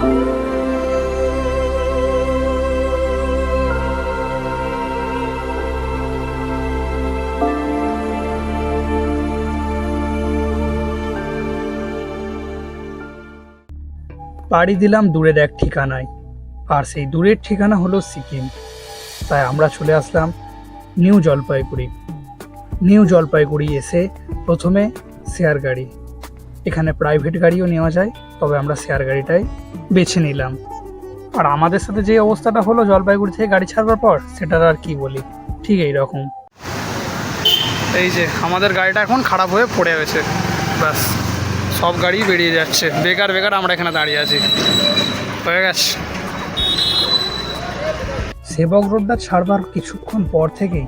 পাড়ি দিলাম দূরের এক ঠিকানায়, আর সেই দূরের ঠিকানা হলো সিকিম। তাই আমরা চলে আসলাম নিউ জলপাইগুড়ি। নিউ জলপাইগুড়ি এসে প্রথমে শেয়ার গাড়ি, এখানে প্রাইভেট গাড়িও নেওয়া যায়, তবে আমরা শেয়ার গাড়িটাই বেছে নিলাম। আর আমাদের সাথে যে অবস্থাটা হলো জলপাইগুড়ি থেকে গাড়ি ছাড়বার পর, সেটার আর কি বলি, ঠিক এই রকম। এই যে আমাদের গাড়িটা এখন খারাপ হয়ে পড়ে গেছে, ব্যাস সব গাড়ি বেরিয়ে যাচ্ছে, বেকার বেকার আমরা এখানে দাঁড়িয়ে আছি, হয়ে গেছে। সেবক রোডটা ছাড়বার কিছুক্ষণ পর থেকেই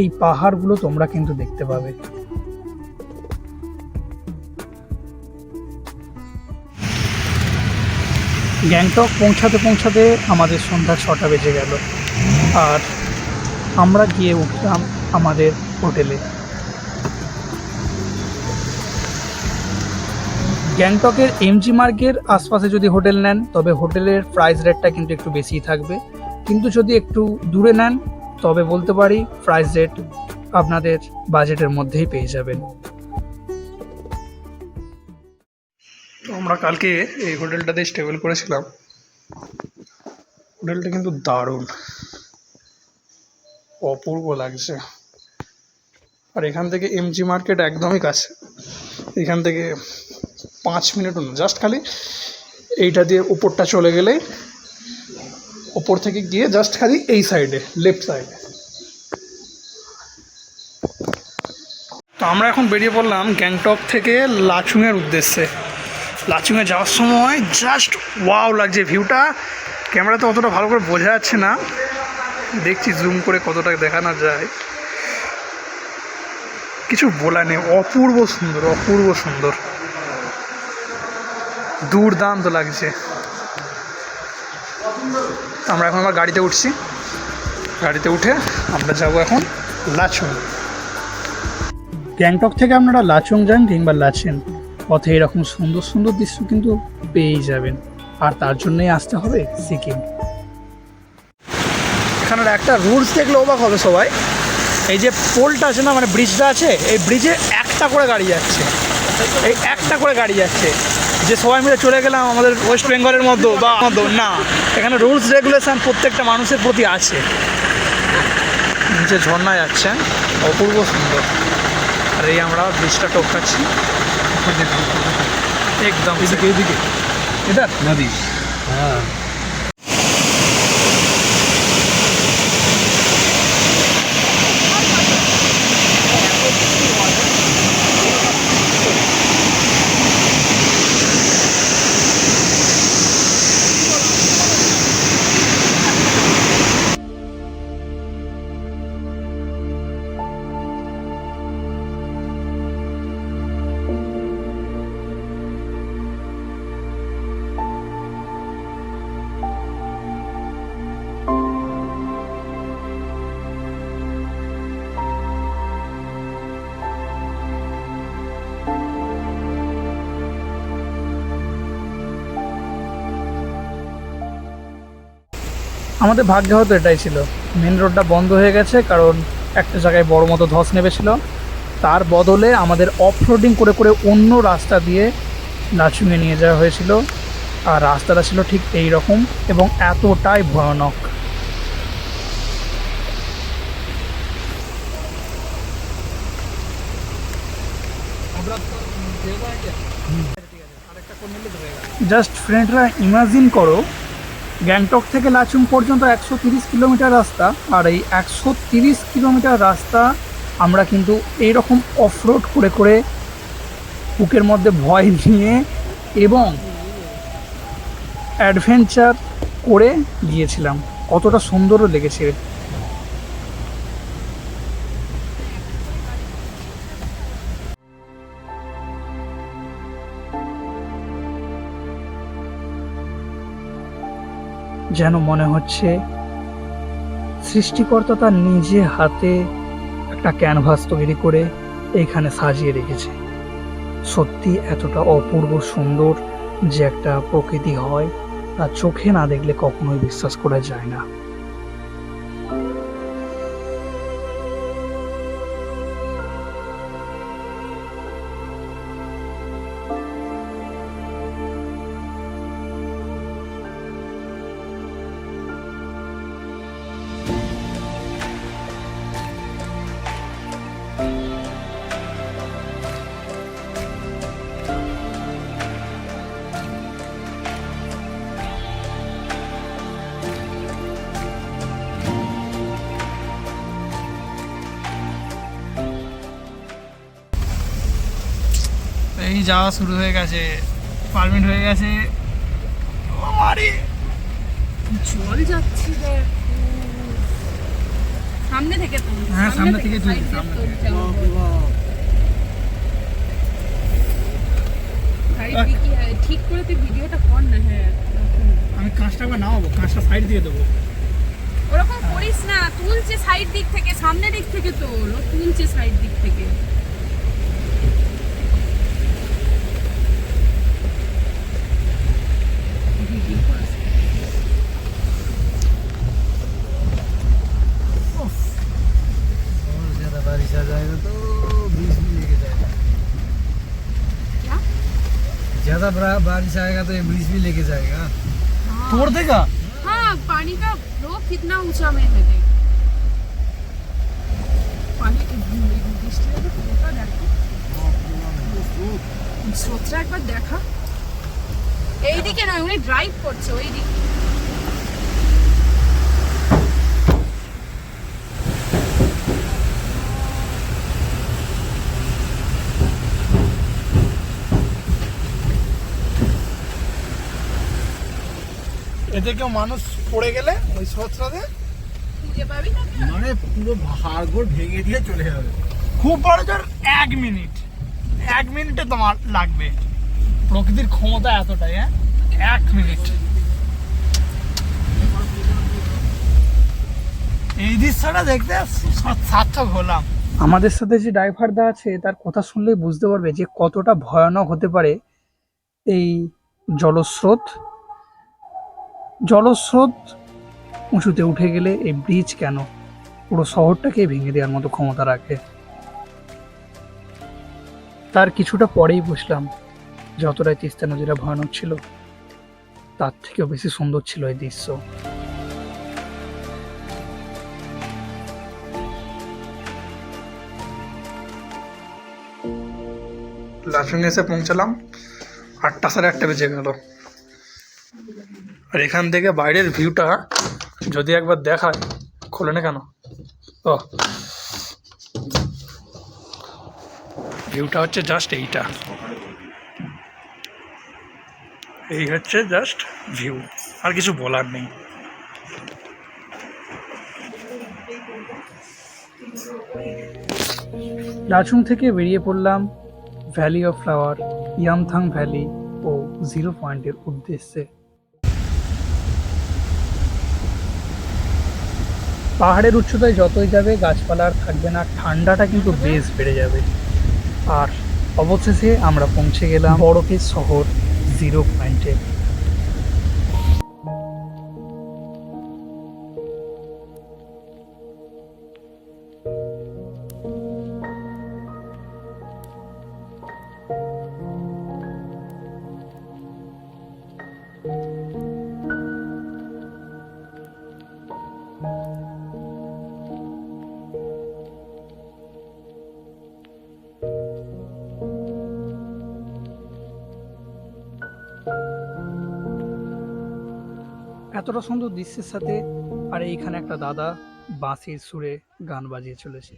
এই পাহাড়গুলো তোমরা কিন্তু দেখতে পাবে। গ্যাংটক পৌঁছাতে পৌঁছাতে আমাদের সন্ধ্যা 6টা বেজে গেল, আর আমরা গিয়ে উঠলাম আমাদের হোটেলে। গ্যাংটকের এমজি মার্গের আশপাশে যদি হোটেল নেন, তবে হোটেলের প্রাইস রেটটা কিন্তু একটু বেশিই থাকবে, কিন্তু যদি একটু দূরে নেন তবে বলতে পারি প্রাইস রেট আপনাদের বাজেটের মধ্যেই পেয়ে যাবেন। তো আমরা কালকে এই হোটেলটাতে স্টেবল করেছিলাম। হোটেলটা কিন্তু দারুণ, অপূর্ব লাগছে। আর এখান থেকে এমজি মার্কেট একদমই কাছে, এখান থেকে 5 মিনিটও না, জাস্ট খালি এইটা দিয়ে উপরটা চলে গেলেই, ওপর থেকে গিয়ে জাস্ট খালি এই সাইডে, লেফট সাইডে। তো আমরা এখন বেরিয়ে পড়লাম গ্যাংটক থেকে লাচুংয়ের উদ্দেশ্যে। লাচুংয়ে যাওয়ার সময় জাস্ট ওয়াও লাগছে ভিউটা, ক্যামেরাতে অতটা ভালো করে বোঝা যাচ্ছে না, দেখছি জুম করে কতটা দেখানো যায়, কিছু বলা নেই, অপূর্ব সুন্দর, অপূর্ব সুন্দর, দুর্দান্ত লাগছে। আমরা এখন আমার গাড়িতে উঠছি, গাড়িতে উঠে আমরা যাব এখন লাচুং। গ্যাংটক থেকে আপনারা লাচুং যান কিংবা লাচেন, পথে এরকম সুন্দর সুন্দর দৃশ্য কিন্তু পেয়েই যাবেন, আর তার জন্যই আসতে হবে সিকিম। এখানের একটা রুলস দেখলে অবাক হবে সবাই, এই যে পোলটা আছে না, মানে ব্রিজটা আছে, এই ব্রিজে একটা করে গাড়ি যাচ্ছে, এই একটা করে গাড়ি যাচ্ছে, যে সবাই মিলে চলে গেলাম আমাদের ওয়েস্ট বেঙ্গলের মধ্যে বা না, এখানে রুলস রেগুলেশন প্রত্যেকটা মানুষের প্রতি আছে। নিচে ঝর্ণা যাচ্ছে, অপূর্ব সুন্দর। আর এই আমরা ব্রিজটা টপকাচ্ছি একদম এদিকে এটা নদী। হ্যাঁ, আমাদের ভাগ্য হয়তো এটাই ছিল, মেন রোডটা বন্ধ হয়ে গেছে, কারণ একটা জায়গায় বড় মতো ধস নেমেছিল। তার বদলে আমাদের অফ রোডিং করে করে অন্য রাস্তা দিয়ে লাচুংয়ে নিয়ে যাওয়া হয়েছিল, আর রাস্তাটা ছিল ঠিক এই রকম এবং এতটাই ভয়ানক। জাস্ট ফ্রেন্ডরা ইমাজিন করো, গ্যাংটক থেকে লাচুং পর্যন্ত 130 কিলোমিটার রাস্তা, আর এই 130 কিলোমিটার রাস্তা আমরা কিন্তু এইরকম অফরোড করে করে বুকের মধ্যে ভয় নিয়ে এবং অ্যাডভেঞ্চার করে গিয়েছিলাম। কতটা সুন্দরও লেগেছে। যেন মনে হচ্ছে সৃষ্টিকর্তা তার নিজে হাতে একটা ক্যানভাস তৈরি করে এইখানে সাজিয়ে রেখেছে। সত্যি এতটা অপূর্ব সুন্দর যে একটা প্রকৃতি হয় তা চোখে না দেখলে কখনোই বিশ্বাস করা যায় না। এই যাওয়া শুরু হয়ে গেছে, পারমিট হয়ে গেছে। জল যাচ্ছে দেখ সামনে থেকে তো। হ্যাঁ, সামনে থেকে তুলছি, সামনে থেকে। ঠিক করে তুই ভিডিওটা কর না। হ্যাঁ, আমি কাঁচটা একবার নামাবো, কাঁচটা সাইড দিয়ে দেবো। ওরকম করিস না, তুলছে সাইড দিক থেকে, সামনে দিক থেকে তোল, ও তুলছে সাইড দিক থেকে। बारिश आ जाएगा तो ब्रिज भी लेके जाएगा। क्या? ज्यादा बारिश आएगा तो ये ब्रिज भी लेके जाएगा। तोड़ देगा। हाँ, पानी का फ्लो कितना ऊंचा में है देख। पानी की বৃষ্টি হবে পুরোটা দেখো। স্রোতটা একবার দেখা। এইদিকে নয়, উনি ড্রাইভ করছে ওইদিকে। এতে কেউ মানুষ পড়ে গেলে ওই স্রোতটাতে খুঁজে পাবি না। মানে পুরো হাড়গোড় ভেঙে দিয়ে চলে যাবে। খুব বড় জোর 1 মিনিট, 1 মিনিটে তোমার লাগবে। প্রকৃতির ক্ষমতা এতটাই। 1 মিনিট। এই দৃশ্যটা দেখতে সার্থক হলাম। আমাদের সাথে যে ড্রাইভারদা আছে তার কথা শুনলেই বুঝতে পারবে যে কতটা ভয়ানক হতে পারে এই জলস্রোত। জলস্রোত উঁচুতে উঠে গেলে এই ব্রিজ কেন পুরো শহরটাকে ভেঙে দেওয়ার মতো ক্ষমতা রাখে। তার কিছুটা পরেই বুঝলাম যতটাই তিস্তা নদীটা ভয়ানক ছিল তার থেকেও বেশি সুন্দর ছিল এই দৃশ্য। লাচুং এসে পৌঁছালাম, 8টা সাড়ে 8টা বেজে গেল। আর এখান থেকে বাইরের ভিউটা যদি একবার দেখায়, খোলে না কেন? ও, ভিউটা হচ্ছে জাস্ট এইটা, এই হচ্ছে জাস্ট ভিউ, আর কিছু বলার নেই। লাচুং থেকে বেরিয়ে পড়লাম valley of flower, Yumthang valley ও 0 পয়েন্টের উদ্দেশ্যে। পাহাড়ের উচ্চতায় যতই যাবে গাছপালা আর থাকবে না, ঠান্ডাটা কিন্তু বেশ বেড়ে যাবে। আর অবশেষে আমরা পৌঁছে গেলাম বরফের শহর 0 পয়েন্টে। এতটা সুন্দর দৃশ্যের সাথে আর এইখানে একটা দাদা বাঁশির সুরে গান বাজিয়ে চলেছে।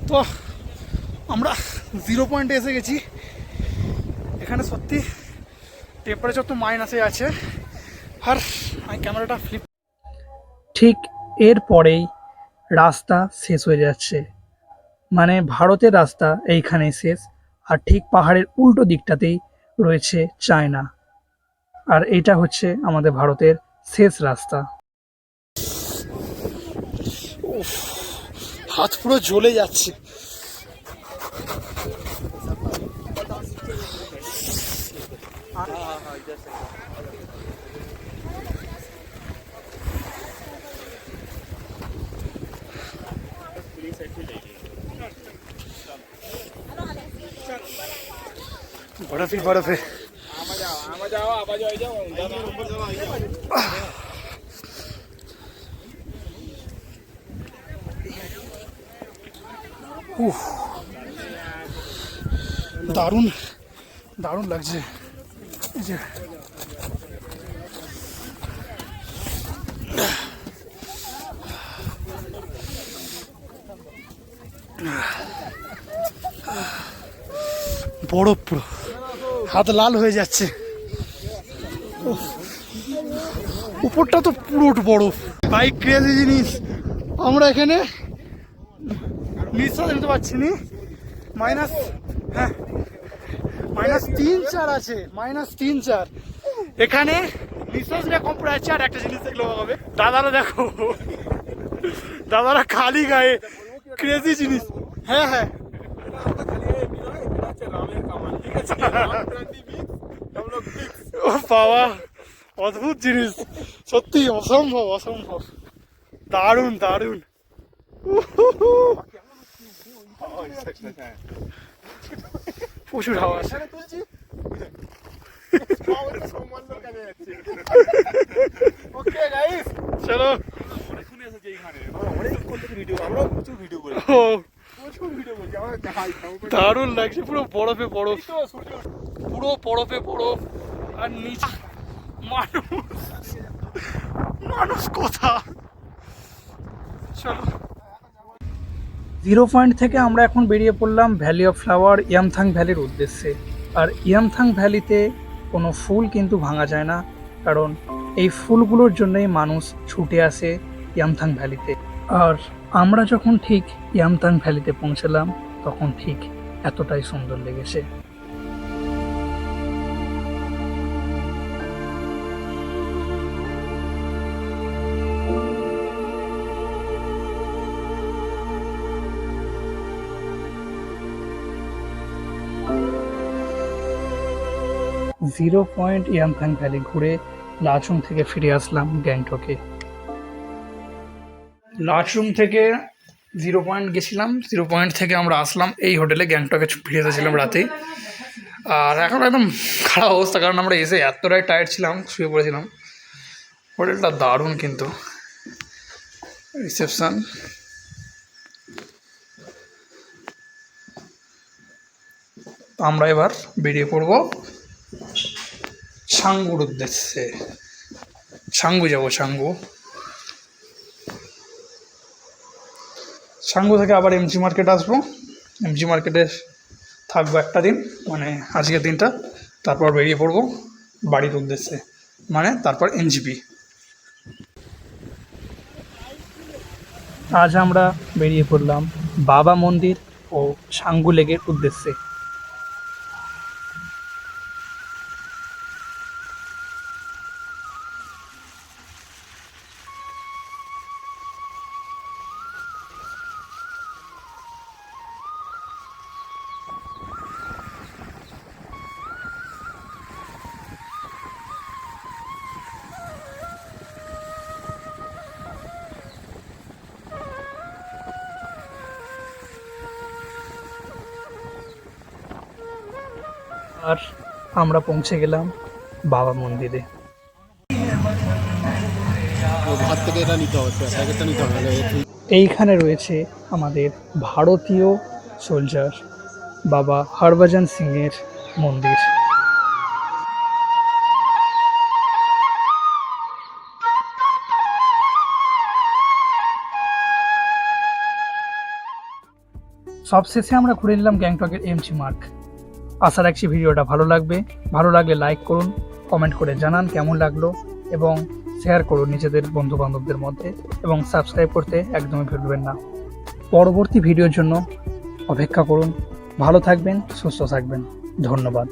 তো আমরা 0 পয়েন্টে এসে গেছি। এখানে সত্যি টেম্পারেচার তো মাইনাসে আছে, আর আমি ক্যামেরাটা ফ্লিপ। ঠিক এর পরেই রাস্তা শেষ হয়ে যাচ্ছে, মানে ভারতের রাস্তা এইখানেই শেষ। আর ঠিক পাহাড়ের উল্টো দিকটাতেই রয়েছে চায়না। আর এইটা হচ্ছে আমাদের ভারতের শেষ রাস্তা। হাত পুরো জ্বলে যাচ্ছে। बर्फ ही बर्फ है। দারুণ দারুণ লাগছে। এই যে বরফ পুরো হাত লাল হয়ে যাচ্ছে। উপরটা তো পুরো বরফ। বাইক ক্রেজি জিনিস। আমরা এখানে নিঃশ্বাস নিতে পারছি নি। -3-4 আছে, -3-4। এখানে নিঃশ্বাস নিয়ে কম পড়ে আছে। আর একটা জিনিস দেখলে হবে, দাদারা দেখো, দাদারা খালি গায়ে, ক্রেজি জিনিস। হ্যাঁ হ্যাঁ, ও বাবা, অদ্ভুত জিনিস, সত্যি অসম্ভব অসম্ভব, দারুণ দারুণ। প্রচুর হাওয়া আছে। চলো, দারুণ লাগছে। পুরো বরফে বরফ, পুরো বরফে বরফ। আর নিচে মানুষ কোথা। চলো, 0 পয়েন্ট থেকে আমরা এখন বেরিয়ে পড়লাম ভ্যালি অফ ফ্লাওয়ার ইয়ামথাং ভ্যালির উদ্দেশ্যে। আর ইয়ামথাং ভ্যালিতে কোনো ফুল কিন্তু ভাঙা যায় না, কারণ এই ফুলগুলোর জন্যই মানুষ ছুটে আসে ইয়ামথাং ভ্যালিতে। আর আমরা যখন ঠিক ইয়ামথাং ভ্যালিতে পৌঁছলাম তখন ঠিক এতটাই সুন্দর লেগেছে। জিরো পয়েন্ট ইয়ামথাং ভ্যালি ঘুরে লাচুং থেকে ফিরে আসলাম গ্যাংটকে। লাচুং থেকে 0 পয়েন্ট গেছিলাম, 0 পয়েন্ট থেকে আমরা আসলাম এই হোটেলে, গ্যাংটকে ফিরে এসেছিলাম রাতেই। আর এখন একদম খারাপ অবস্থা, কারণ আমরা এসে এতটাই টায়ার্ড ছিলাম, শুয়ে পড়েছিলাম। হোটেলটা দারুণ কিন্তু, রিসেপশন। আমরা এবার বেরিয়ে পড়বো ছাঙ্গুর উদ্দেশ্যে। ছাঙ্গু যাবো, ছাঙ্গু থেকে আবার এমজি মার্কেট আসবো। এমজি মার্কেটে থাকবো একটা দিন, মানে আজকের দিনটা। তারপর বেরিয়ে পড়বো বাড়ির উদ্দেশ্যে, মানে তারপর এনজিপি। আজ আমরা বেরিয়ে পড়লাম বাবা মন্দির ও ছাঙ্গু লেকের উদ্দেশ্যে। আর আমরা পৌঁছে গেলাম বাবা মন্দিরে। এইখানে রয়েছে আমাদের ভারতীয় সোলজার বাবা হরভজন সিংয়ের মন্দির। সবশেষে আমরা ঘুরে নিলাম গ্যাংটকের এমজি মার্ক। আশা রাখছি ভিডিওটা ভালো লাগবে। ভালো লাগলে লাইক করুন, কমেন্ট করে জানান কেমন লাগলো, এবং শেয়ার করুন নিজেদের বন্ধু বান্ধবদের মধ্যে, এবং সাবস্ক্রাইব করতে একদমই ভুলবেন না। পরবর্তী ভিডিওর জন্য অপেক্ষা করুন। ভালো থাকবেন, সুস্থ থাকবেন। ধন্যবাদ।